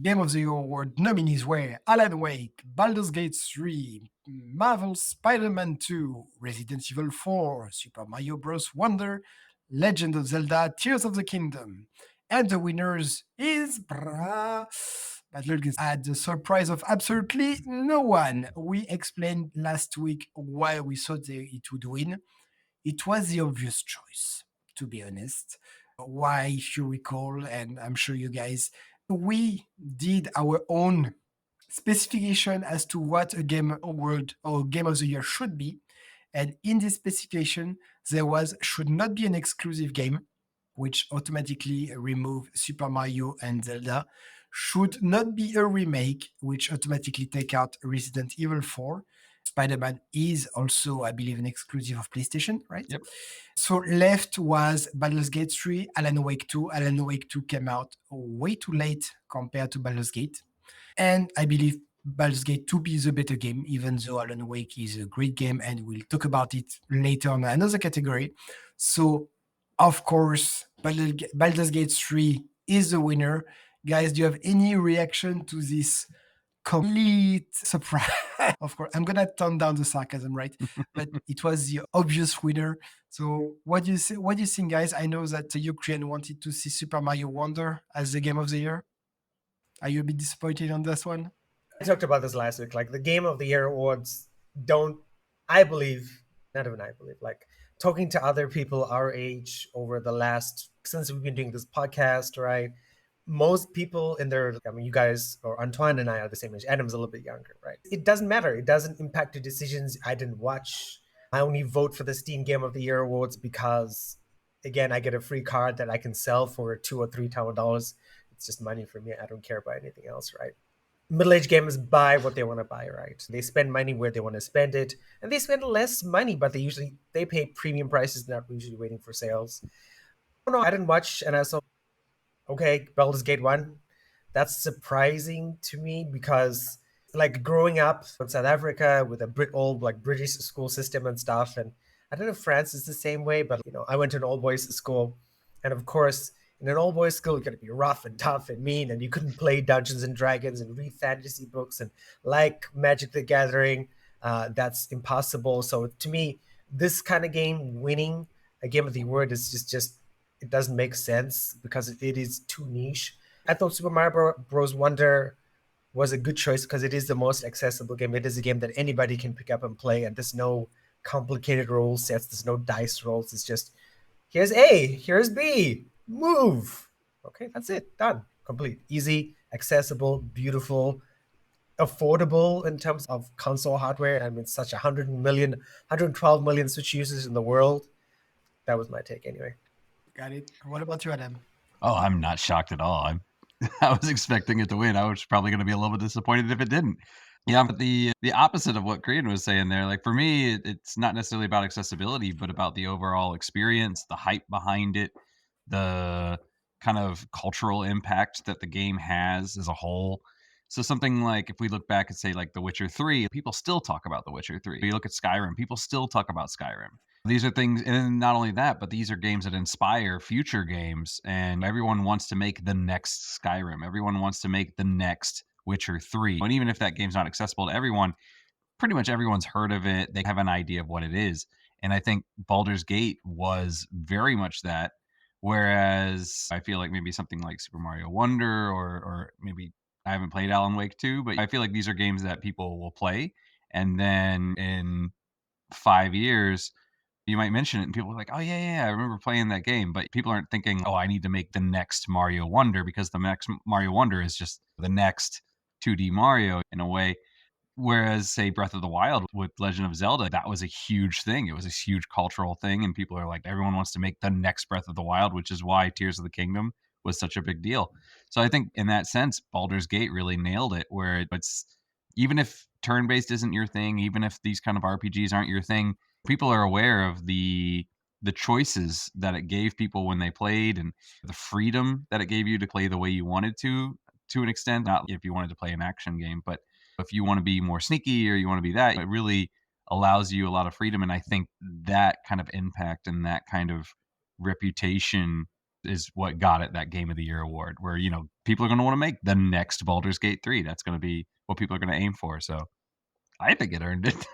Game of the Year award nominees were Alan Wake, Baldur's Gate 3, Marvel's Spider-Man 2, Resident Evil 4, Super Mario Bros. Wonder, Legend of Zelda, Tears of the Kingdom. And the winners is Battle at the surprise of absolutely no one. We explained last week why we thought it would win. It was the obvious choice, to be honest. Why, if you recall, and I'm sure you guys, we did our own specification as to what a game award or game of the year should be. And in this specification, there was should not be an exclusive game, which automatically remove Super Mario and Zelda. Should not be a remake, which automatically take out Resident Evil 4. Spider-Man is also, I believe, an exclusive of PlayStation, right? Yep. So left was Baldur's Gate 3, Alan Wake 2. Alan Wake 2 came out way too late compared to Baldur's Gate. And I believe Baldur's Gate 2 is a better game, even though Alan Wake is a great game, and we'll talk about it later on another category. So, of course, Baldur's Gate 3 is the winner. Guys, do you have any reaction to this complete surprise? Of course, I'm gonna tone down the sarcasm, right? But it was the obvious winner. So, what do you say? What do you think, guys? I know that Ukraine wanted to see Super Mario Wonder as the game of the year. Are you a bit disappointed on this one? I talked about this last week. Like the Game of the Year awards don't, I believe, not even I believe, like talking to other people our age over the last, since we've been doing this podcast, right? Most people in their, I mean, you guys or Antoine and I are the same age. Adam's a little bit younger, right? It doesn't matter. It doesn't impact the decisions. I didn't watch. I only vote for the Steam Game of the Year awards because, again, I get a free card that I can sell for $2 or $3 It's just money for me. I don't care about anything else, right? Middle-aged gamers buy what they want to buy, right? They spend money where they want to spend it, and they spend less money, but they pay premium prices, not usually waiting for sales. Oh no, I didn't watch, and I saw okay, Baldur's Gate 1. That's surprising to me because like growing up in South Africa with a old like British school system and stuff, and I don't know if France is the same way, but I went to an all boys school, and of course in an all boys school you got to be rough and tough and mean, and you couldn't play Dungeons and Dragons and read fantasy books and like Magic the Gathering. That's impossible. So to me, this kind of game winning a game of the word is just it doesn't make sense because it is too niche. I thought Super Mario Bros. Wonder was a good choice because it is the most accessible game. It is a game that anybody can pick up and play, and there's no complicated rule sets. There's no dice rolls. It's just here's A, here's B, move. Okay, that's it. Done. Complete. Easy, accessible, beautiful, affordable in terms of console hardware. I mean, such 112 million Switch users in the world. That was my take anyway. Got it. What about you, Adam? Oh, I'm not shocked at all. I was expecting it to win. I was probably going to be a little bit disappointed if it didn't. Yeah, but the opposite of what Korean was saying there. Like for me, it's not necessarily about accessibility, but about the overall experience, the hype behind it, the kind of cultural impact that the game has as a whole. So something like if we look back and say like The Witcher 3, people still talk about The Witcher 3. You look at Skyrim, people still talk about Skyrim. These are things, and not only that, but these are games that inspire future games, and everyone wants to make the next Skyrim. Everyone wants to make the next Witcher 3. And even if that game's not accessible to everyone, pretty much everyone's heard of it. They have an idea of what it is. And I think Baldur's Gate was very much that. Whereas I feel like maybe something like Super Mario Wonder or maybe I haven't played Alan Wake 2, but I feel like these are games that people will play. And then in 5 years, you might mention it and people are like, oh, yeah, I remember playing that game. But people aren't thinking, oh, I need to make the next Mario Wonder because the next Mario Wonder is just the next 2D Mario in a way. Whereas, say, Breath of the Wild with Legend of Zelda, that was a huge thing. It was a huge cultural thing. And people are like, everyone wants to make the next Breath of the Wild, which is why Tears of the Kingdom was such a big deal. So I think in that sense, Baldur's Gate really nailed it, where it's even if turn based isn't your thing, even if these kind of RPGs aren't your thing, people are aware of the choices that it gave people when they played and the freedom that it gave you to play the way you wanted to an extent. Not if you wanted to play an action game, but if you want to be more sneaky or you want to be that, it really allows you a lot of freedom. And I think that kind of impact and that kind of reputation is what got it that Game of the Year award, where, you know, people are going to want to make the next Baldur's Gate 3. That's going to be what people are going to aim for. So I think it earned it.